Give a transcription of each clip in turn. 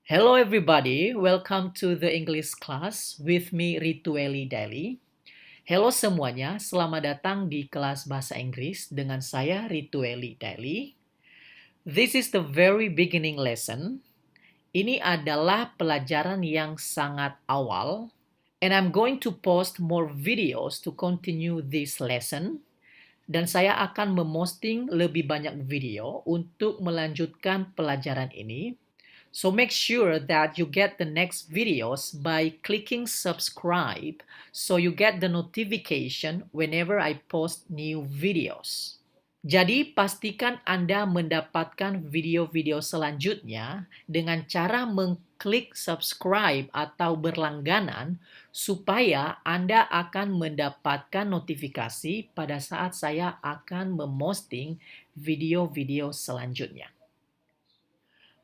Hello everybody, welcome to the English class with me Ritueli Daily. Hello semuanya, selamat datang di kelas bahasa Inggris dengan saya Ritueli Daily. This is the very beginning lesson. Ini adalah pelajaran yang sangat awal, and I'm going to post more videos to continue this lesson. Dan saya akan memposting lebih banyak video untuk melanjutkan pelajaran ini. So make sure that you get the next videos by clicking subscribe so you get the notification whenever I post new videos. Jadi pastikan Anda mendapatkan video-video selanjutnya dengan cara mengklik subscribe atau berlangganan supaya Anda akan mendapatkan notifikasi pada saat saya akan memposting video-video selanjutnya.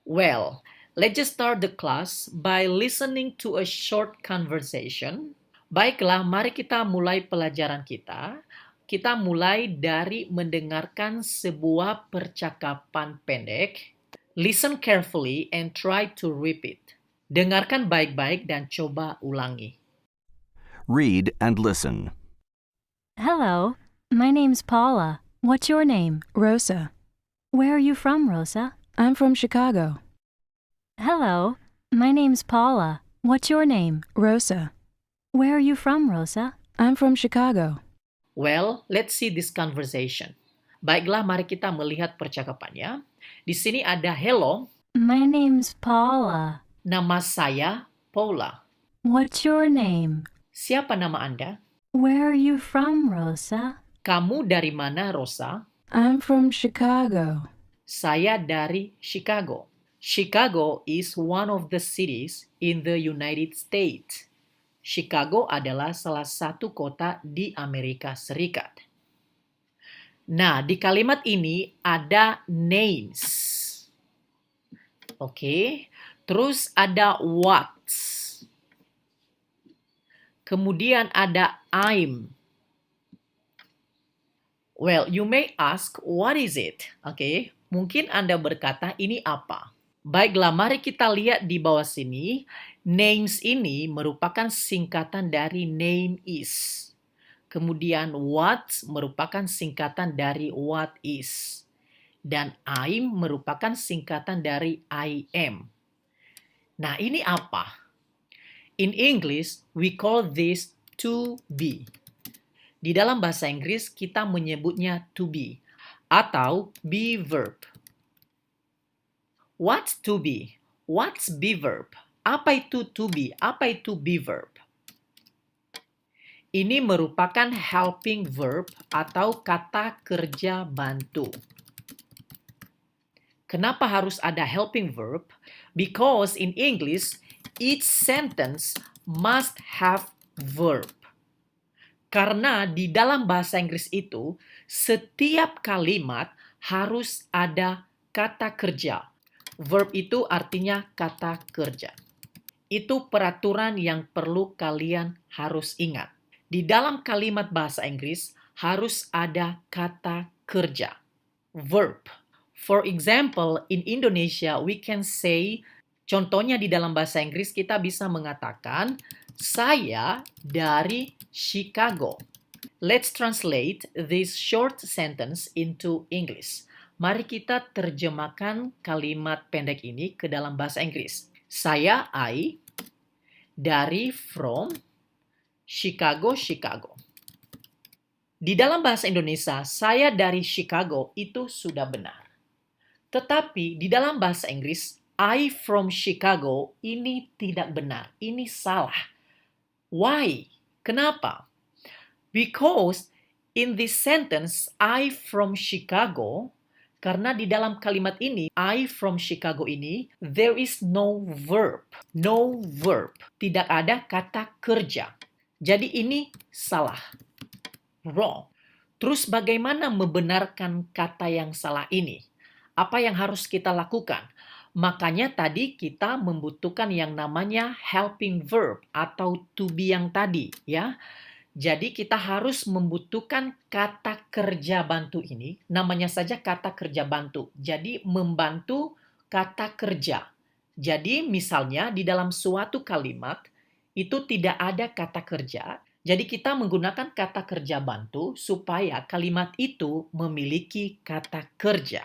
Well, let's just start the class by listening to a short conversation. Baiklah, mari kita mulai pelajaran kita. Kita mulai dari mendengarkan sebuah percakapan pendek. Listen carefully and try to repeat. Dengarkan baik-baik dan coba ulangi. Read and listen. Hello, my name's Paula. What's your name? Rosa. Where are you from, Rosa? I'm from Chicago. Hello, my name's Paula. What's your name? Rosa. Where are you from, Rosa? I'm from Chicago. Well, let's see this conversation. Baiklah, mari kita melihat percakapannya. Di sini ada hello, My name's Paula. nama saya Paula. What's your name? Siapa nama Anda? Where are you from, Rosa? Kamu dari mana, Rosa? I'm from Chicago. Saya dari Chicago. Chicago is one of the cities in the United States. Chicago adalah salah satu kota di Amerika Serikat. Nah, di kalimat ini ada names. Oke. Terus ada what. Kemudian ada I'm. Well, you may ask, what is it? Oke, mungkin Anda berkata, ini apa? Baiklah, mari kita lihat di bawah sini. Names ini merupakan singkatan dari name is. Kemudian what merupakan singkatan dari what is. Dan I'm merupakan singkatan dari I am. Nah, ini apa? In English, we call this to be. Di dalam bahasa Inggris, kita menyebutnya to be atau be verb. What's to be? What's be verb? Apa itu to be? Apa itu be verb? Ini merupakan helping verb atau kata kerja bantu. Kenapa harus ada helping verb? Because in English, each sentence must have verb. Karena di dalam bahasa Inggris itu, setiap kalimat harus ada kata kerja. Verb itu artinya kata kerja. Itu peraturan yang perlu kalian harus ingat. Di dalam kalimat bahasa Inggris harus ada kata kerja. Verb. For example, in Indonesia, we can say, contohnya di dalam bahasa Inggris kita bisa mengatakan, saya dari Chicago. Let's translate this short sentence into English. Mari kita terjemahkan kalimat pendek ini ke dalam bahasa Inggris. Saya, I, dari from Chicago, Chicago. Di dalam bahasa Indonesia, saya dari Chicago itu sudah benar. Tetapi di dalam bahasa Inggris, I from Chicago ini tidak benar. Ini salah. Why? Kenapa? Because in this sentence, I from Chicago, karena di dalam kalimat ini, I from Chicago ini, there is no verb. No verb. Tidak ada kata kerja. Jadi ini salah. Wrong. Terus bagaimana membenarkan kata yang salah ini? Apa yang harus kita lakukan? Makanya tadi kita membutuhkan yang namanya helping verb atau to be yang tadi, ya. Jadi kita harus membutuhkan kata kerja bantu ini, namanya saja kata kerja bantu. Jadi membantu kata kerja. Jadi misalnya di dalam suatu kalimat itu tidak ada kata kerja. Jadi kita menggunakan kata kerja bantu supaya kalimat itu memiliki kata kerja.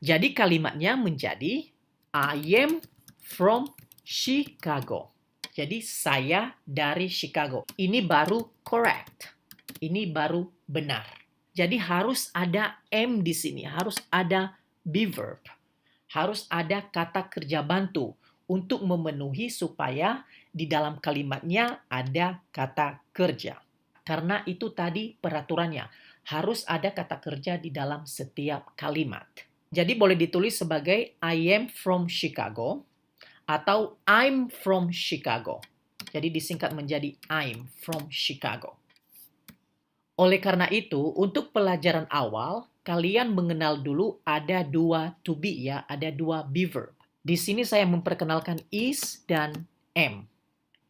Jadi kalimatnya menjadi I am from Chicago. Jadi saya dari Chicago. Ini baru correct. Ini baru benar. Jadi harus ada am di sini, harus ada be verb. Harus ada kata kerja bantu untuk memenuhi supaya di dalam kalimatnya ada kata kerja. Karena itu tadi peraturannya, harus ada kata kerja di dalam setiap kalimat. Jadi boleh ditulis sebagai I am from Chicago atau I'm from Chicago. Jadi disingkat menjadi I'm from Chicago. Oleh karena itu, untuk pelajaran awal, kalian mengenal dulu ada dua to be ya, ada dua be verb. Di sini saya memperkenalkan is dan am.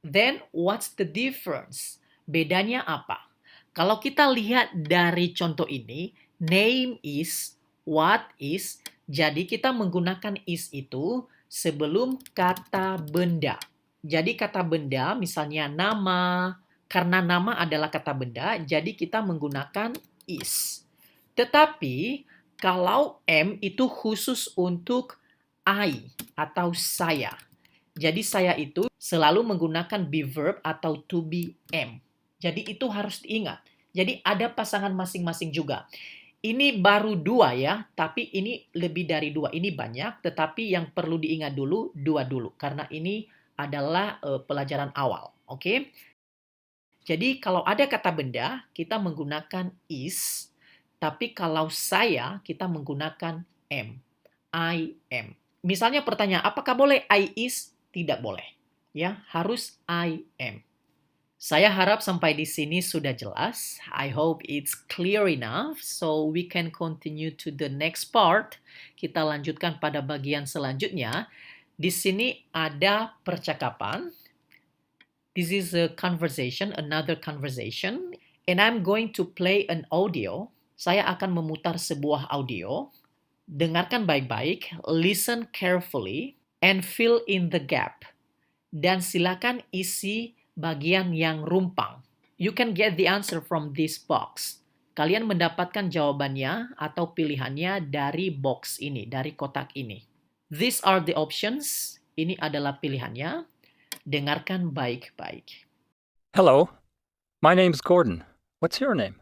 Then, what's the difference? Bedanya apa? Kalau kita lihat dari contoh ini, name is, what is, jadi kita menggunakan is itu sebelum kata benda. Jadi kata benda misalnya nama, karena nama adalah kata benda, jadi kita menggunakan is. Tetapi kalau am itu khusus untuk I atau saya. Jadi saya itu selalu menggunakan be verb atau to be am. Jadi itu harus diingat. Jadi ada pasangan masing-masing juga. Ini baru dua ya, tapi ini lebih dari dua. Ini banyak, tetapi yang perlu diingat dulu, dua dulu. Karena ini adalah pelajaran awal. Oke? Jadi kalau ada kata benda, kita menggunakan is. Tapi kalau saya, kita menggunakan am. I am. Misalnya pertanyaan, apakah boleh I is? Tidak boleh. Ya, harus I am. Saya harap sampai di sini sudah jelas. I hope it's clear enough so we can continue to the next part. Kita lanjutkan pada bagian selanjutnya. Di sini ada percakapan. This is a conversation, another conversation. And I'm going to play an audio. Saya akan memutar sebuah audio. Dengarkan baik-baik, listen carefully, and fill in the gap. Dan silakan isi bagian yang rumpang. You can get the answer from this box. Kalian mendapatkan jawabannya atau pilihannya dari box ini, dari kotak ini. These are the options. Ini adalah pilihannya. Dengarkan baik-baik. Hello, my name's Gordon. What's your name?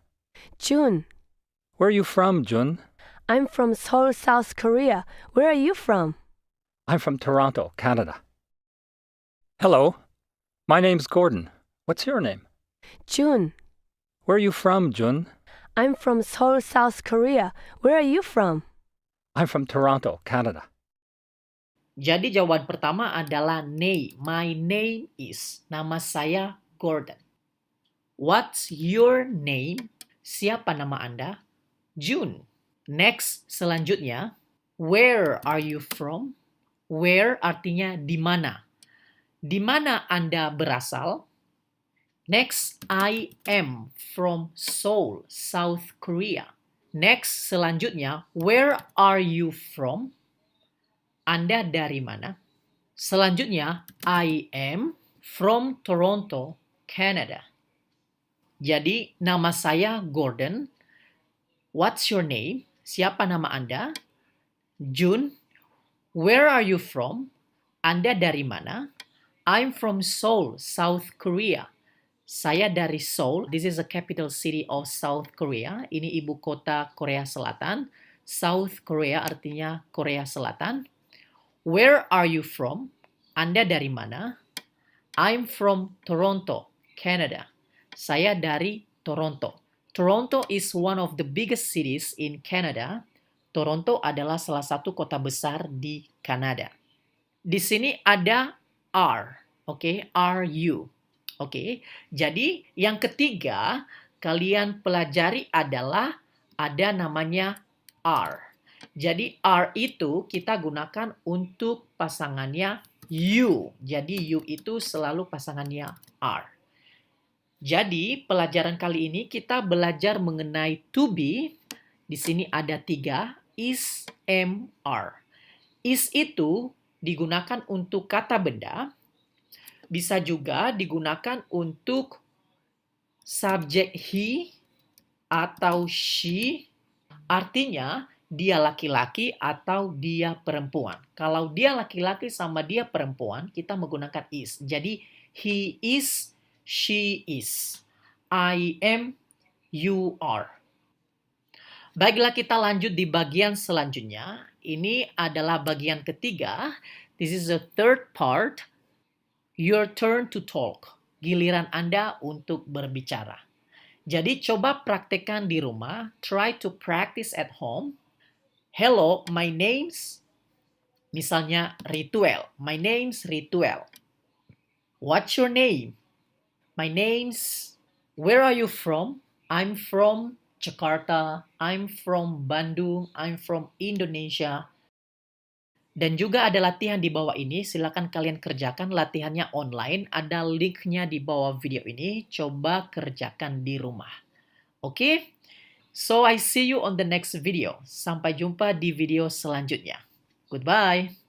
June, Where are you from, Jun? I'm from Seoul, South Korea. Where are you from? I'm from Toronto, Canada. Hello, my name's Gordon. What's your name? June, Where are you from, Jun? I'm from Seoul, South Korea. Where are you from? I'm from Toronto, Canada. Jadi jawaban pertama adalah name. My name is. Nama saya Gordon. What's your name? Siapa nama Anda? June. Next, selanjutnya, where are you from? Where artinya di mana. Di mana Anda berasal? Next, I am from Seoul, South Korea. Next, selanjutnya, where are you from? Anda dari mana? Selanjutnya, I am from Toronto, Canada. Jadi, nama saya Gordon. What's your name? Siapa nama Anda? June. Where are you from? Anda dari mana? I'm from Seoul, South Korea. Saya dari Seoul. This is the capital city of South Korea. Ini ibu kota Korea Selatan. South Korea artinya Korea Selatan. Where are you from? Anda dari mana? I'm from Toronto, Canada. Saya dari Toronto. Toronto is one of the biggest cities in Canada. Toronto adalah salah satu kota besar di Kanada. Di sini ada are, oke? Are you? Oke. Jadi yang ketiga kalian pelajari adalah ada namanya are. Jadi are itu kita gunakan untuk pasangannya you. Jadi you itu selalu pasangannya are. Jadi pelajaran kali ini kita belajar mengenai to be. Di sini ada 3, is, am, are. Is itu digunakan untuk kata benda, bisa juga digunakan untuk subjek he atau she, artinya dia laki-laki atau dia perempuan. Kalau dia laki-laki sama dia perempuan, kita menggunakan is. Jadi, he is, she is. I am, you are. Baiklah, kita lanjut di bagian selanjutnya. Ini adalah bagian ketiga. This is the third part. Your turn to talk. Giliran Anda untuk berbicara. Jadi coba praktekkan di rumah. Try to practice at home. Hello, my name's, misalnya Rituel. My name's Rituel. What's your name? My name's, where are you from? I'm from Jakarta. I'm from Bandung. I'm from Indonesia. Dan juga ada latihan di bawah ini. Silakan kalian kerjakan latihannya online. Ada linknya di bawah video ini. Coba kerjakan di rumah. Oke? So I see you on the next video. Sampai jumpa di video selanjutnya. Goodbye.